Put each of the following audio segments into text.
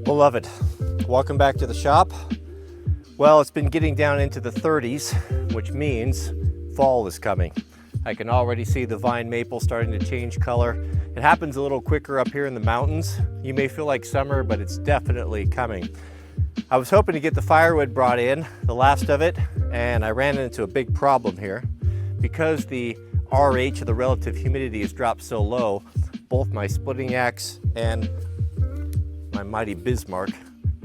Beloved, welcome back to the shop. Well, it's been getting down into the 30s, which means fall is coming. I can already see the vine maple starting to change color. It happens a little quicker up here in the mountains. You may feel like summer, but it's definitely coming. I was hoping to get the firewood brought in, the last of it, and I ran into a big problem here. Because the RH, or the relative humidity, has dropped so low, both my splitting axe and my mighty Bismarck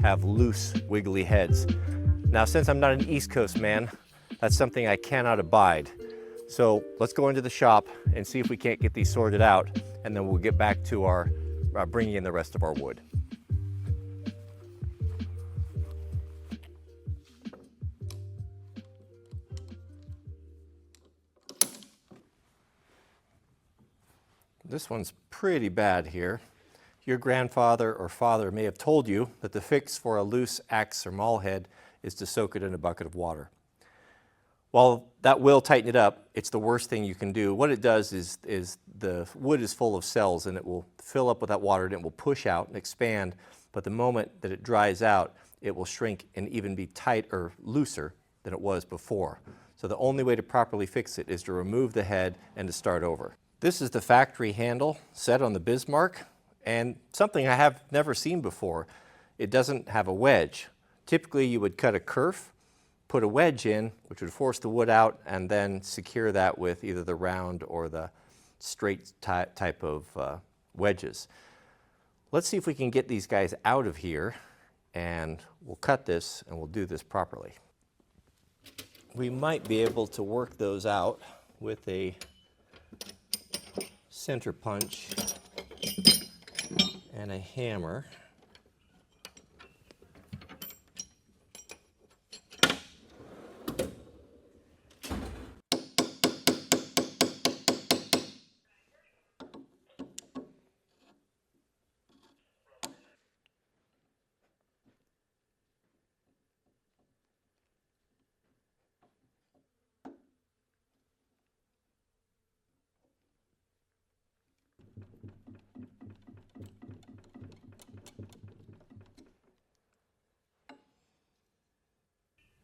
have loose, wiggly heads. Now, since I'm not an East Coast man, that's something I cannot abide. So let's go into the shop and see if we can't get these sorted out, and then we'll get back to our bringing in the rest of our wood. This one's pretty bad here. Your grandfather or father may have told you that the fix for a loose axe or maul head is to soak it in a bucket of water. While that will tighten it up, it's the worst thing you can do. What it does is the wood is full of cells, and it will fill up with that water and it will push out and expand, but the moment that it dries out, it will shrink and even be tight or looser than it was before. So the only way to properly fix it is to remove the head and to start over. This is the factory handle set on the Bismarck, and something I have never seen before. It doesn't have a wedge. Typically you would cut a kerf, put a wedge in, which would force the wood out, and then secure that with either the round or the straight type of wedges. Let's see if we can get these guys out of here, and we'll cut this and we'll do this properly. We might be able to work those out with a center punch and a hammer.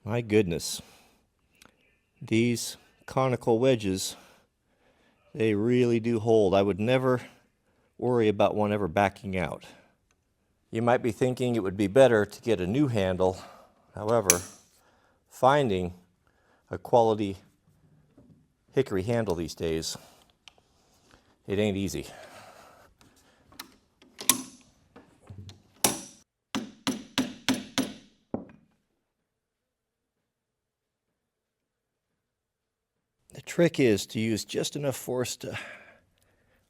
My goodness, these conical wedges, they really do hold. I would never worry about one ever backing out. You might be thinking it would be better to get a new handle. However, finding a quality hickory handle these days, it ain't easy. The trick is to use just enough force to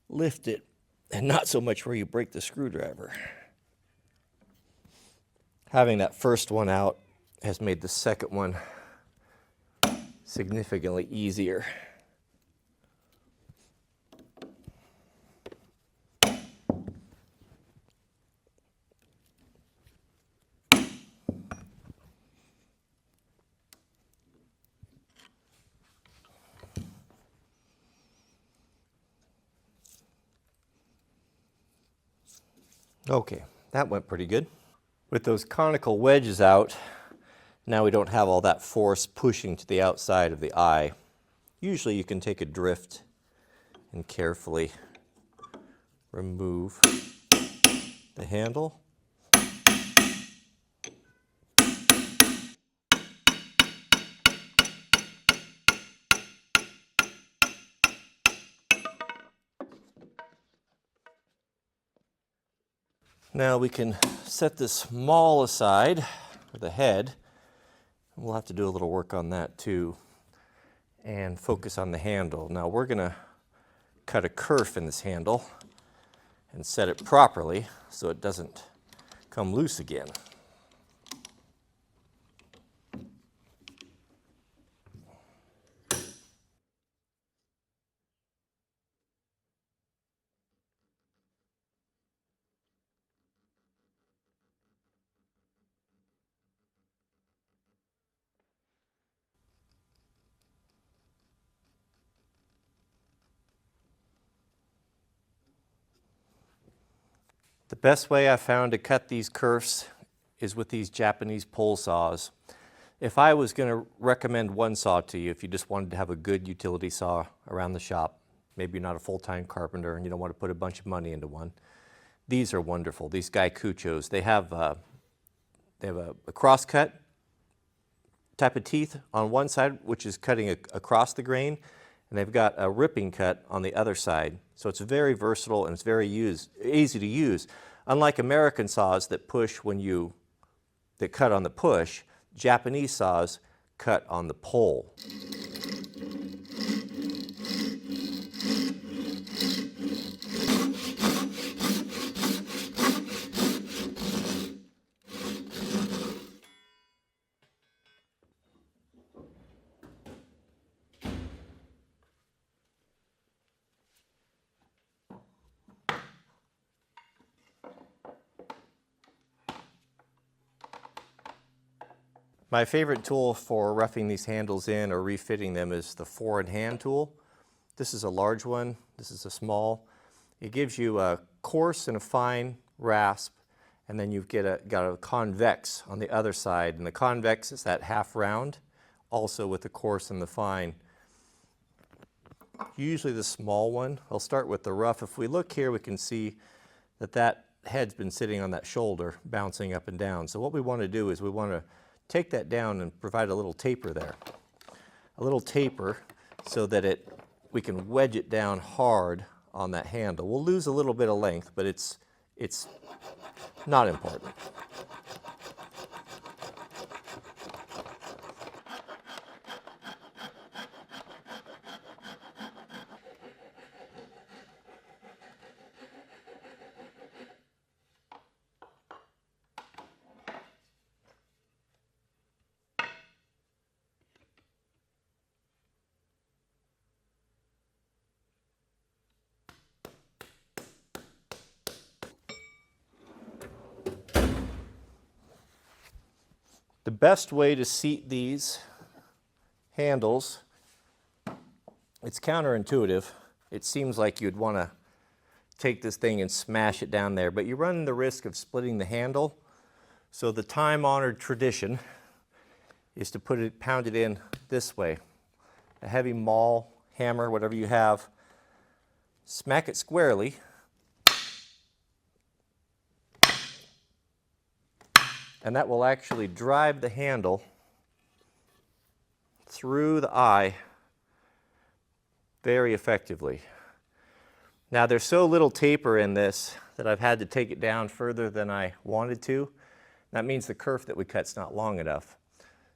lift it and not so much where you break the screwdriver. Having that first one out has made the second one significantly easier. Okay, that went pretty good. With those conical wedges out, now we don't have all that force pushing to the outside of the eye. Usually you can take a drift and carefully remove the handle. Now we can set this maul aside, or the head. We'll have to do a little work on that too, and focus on the handle. Now we're going to cut a kerf in this handle and set it properly so it doesn't come loose again. The best way I found to cut these kerfs is with these Japanese pole saws. If I was going to recommend one saw to you, if you just wanted to have a good utility saw around the shop, maybe you're not a full-time carpenter and you don't want to put a bunch of money into one, these are wonderful. These Gaikuchos, they have a cross-cut type of teeth on one side, which is cutting across the grain, and they've got a ripping cut on the other side. So it's very versatile and it's very easy to use. Unlike American saws that cut on the push, Japanese saws cut on the pole. My favorite tool for roughing these handles in or refitting them is the four-in-hand tool. This is a large one, this is a small. It gives you a coarse and a fine rasp, and then you've got a convex on the other side, and the convex is that half round, also with the coarse and the fine. Usually the small one. I'll start with the rough. If we look here, we can see that head's been sitting on that shoulder, bouncing up and down. So what we want to do is we want to take that down and provide a little taper there. A little taper so that we can wedge it down hard on that handle. We'll lose a little bit of length, but it's not important. The best way to seat these handles, it's counterintuitive. It seems like you'd want to take this thing and smash it down there, but you run the risk of splitting the handle. So the time-honored tradition is to pound it in this way. A heavy maul, hammer, whatever you have, smack it squarely, and that will actually drive the handle through the eye very effectively. Now there's so little taper in this that I've had to take it down further than I wanted to. That means the kerf that we cut's not long enough.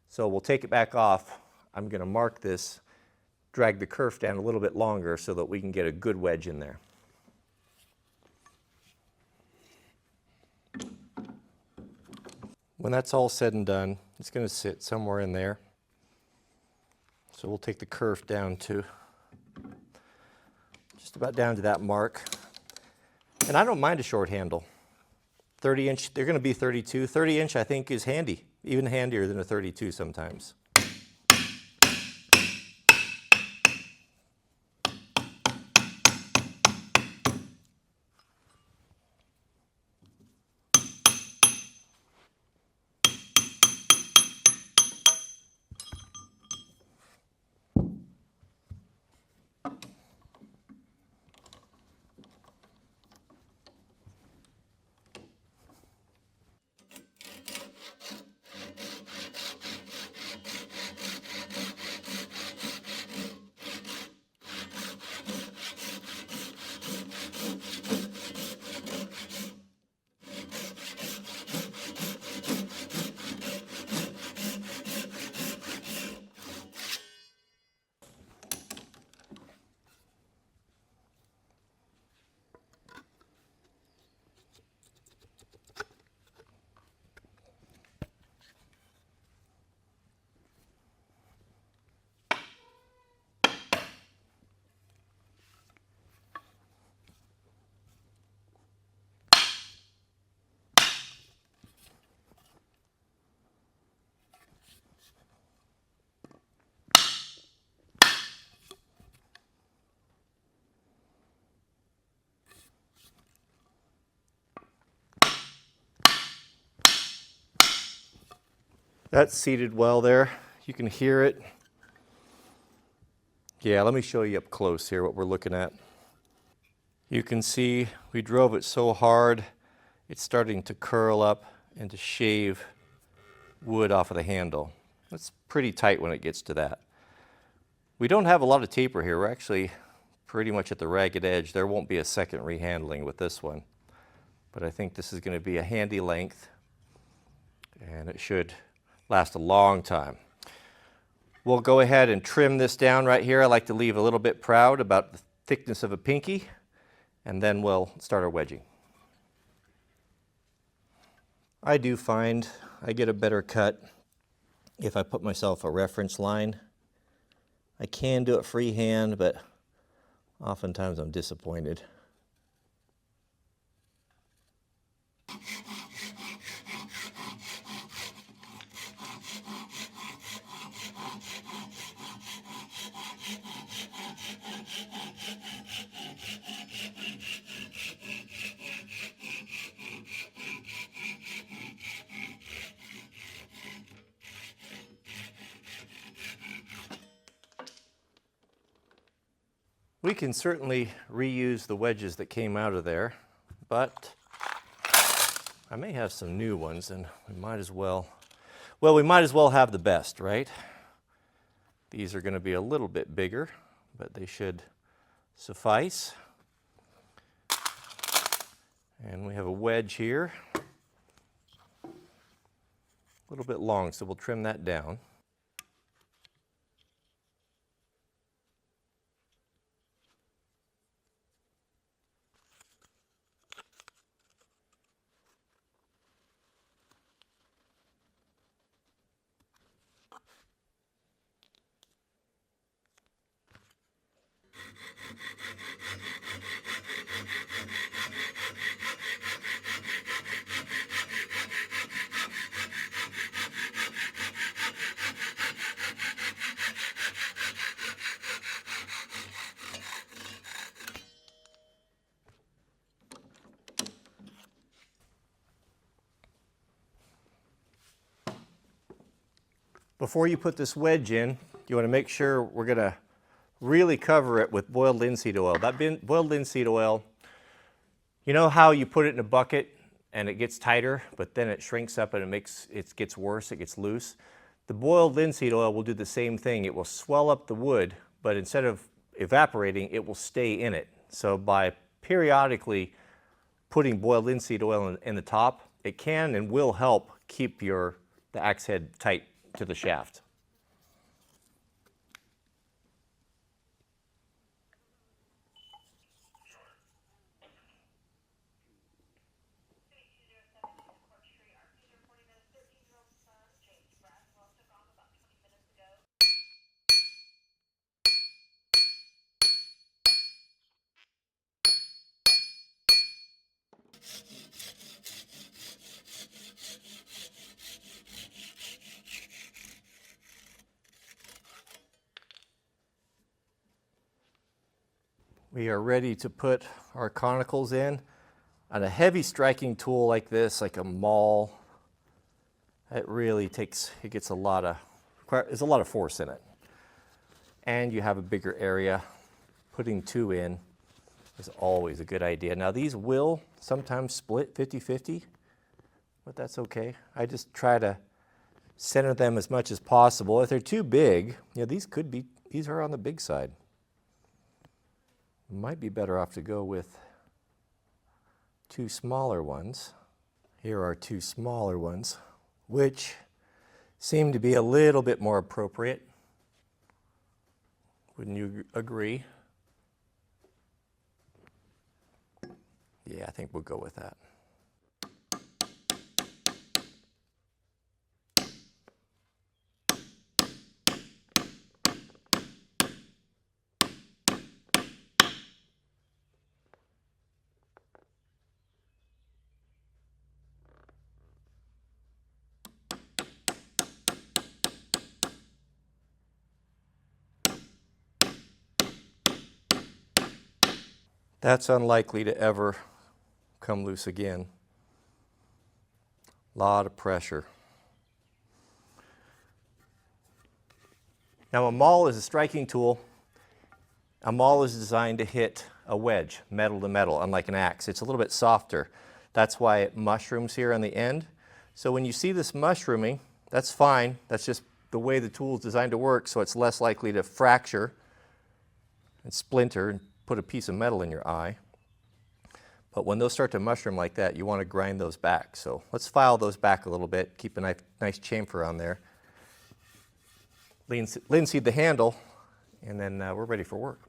So we'll take it back off. I'm going to mark this, drag the kerf down a little bit longer so that we can get a good wedge in there. When that's all said and done, it's going to sit somewhere in there. So we'll take the kerf down to just about down to that mark. And I don't mind a short handle. 30-inch, they're going to be 32. 30-inch I think is handy, even handier than a 32 sometimes. That's seated well there. You can hear it. Yeah, let me show you up close here what we're looking at. You can see we drove it so hard, it's starting to curl up and to shave wood off of the handle. It's pretty tight when it gets to that. We don't have a lot of taper here. We're actually pretty much at the ragged edge. There won't be a second rehandling with this one, but I think this is going to be a handy length and it should last a long time. We'll go ahead and trim this down right here. I like to leave a little bit proud about the thickness of a pinky, and then we'll start our wedging. I do find I get a better cut if I put myself a reference line. I can do it freehand, but oftentimes I'm disappointed. We can certainly reuse the wedges that came out of there, but I may have some new ones and we might as well have the best, right? These are going to be a little bit bigger, but they should suffice. And we have a wedge here, a little bit long, so we'll trim that down. Before you put this wedge in, you want to make sure we're going to really cover it with boiled linseed oil. That boiled linseed oil, you know how you put it in a bucket and it gets tighter, but then it shrinks up and it gets worse, it gets loose? The boiled linseed oil will do the same thing. It will swell up the wood, but instead of evaporating, it will stay in it. So by periodically putting boiled linseed oil in the top, it can and will help keep the axe head tight to the shaft. We are ready to put our conicals in. On a heavy striking tool like this, like a maul, it really gets there's a lot of force in it. And you have a bigger area. Putting two in is always a good idea. Now these will sometimes split 50-50, but that's okay. I just try to center them as much as possible. If they're too big, these are on the big side. Might be better off to go with two smaller ones. Here are two smaller ones, which seem to be a little bit more appropriate. Wouldn't you agree? Yeah, I think we'll go with that. That's unlikely to ever come loose again. A lot of pressure. Now a maul is a striking tool. A maul is designed to hit a wedge, metal to metal, unlike an axe. It's a little bit softer. That's why it mushrooms here on the end. So when you see this mushrooming, that's fine. That's just the way the tool is designed to work, so it's less likely to fracture and splinter and put a piece of metal in your eye. But when those start to mushroom like that, you want to grind those back. So let's file those back a little bit, keep a nice chamfer on there. Linseed the handle, and then we're ready for work.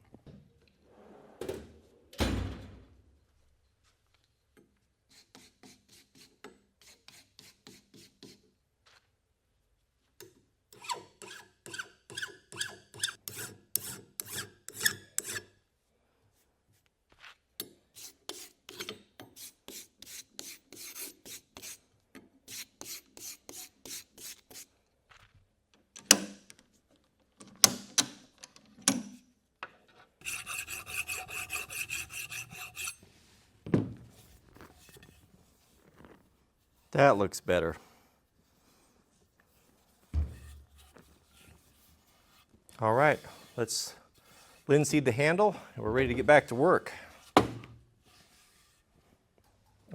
That looks better. All right, let's linseed the handle, and we're ready to get back to work.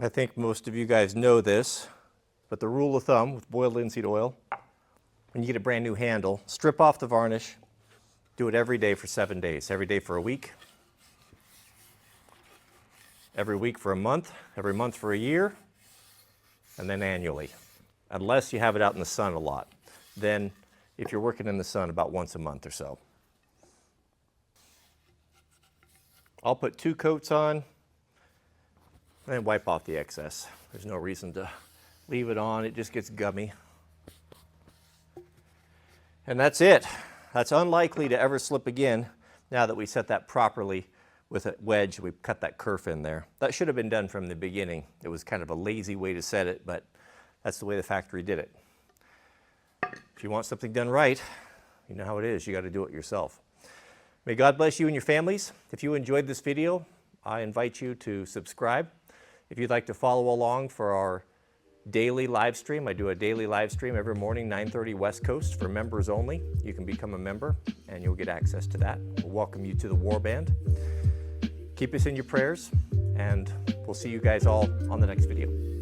I think most of you guys know this, but the rule of thumb with boiled linseed oil, when you get a brand new handle, strip off the varnish, do it every day for 7 days, every day for a week, every week for a month, every month for a year, and then annually, unless you have it out in the sun a lot. Then if you're working in the sun, about once a month or so. I'll put 2 coats on and then wipe off the excess. There's no reason to leave it on, it just gets gummy. And that's it. That's unlikely to ever slip again now that we set that properly with a wedge. We cut that kerf in there. That should have been done from the beginning. It was kind of a lazy way to set it, but that's the way the factory did it. If you want something done right, you know how it is. You got to do it yourself. May God bless you and your families. If you enjoyed this video, I invite you to subscribe. If you'd like to follow along for our daily live stream, I do a daily live stream every morning, 9:30 West Coast for members only. You can become a member and you'll get access to that. We'll welcome you to the War Band. Keep us in your prayers, and we'll see you guys all on the next video.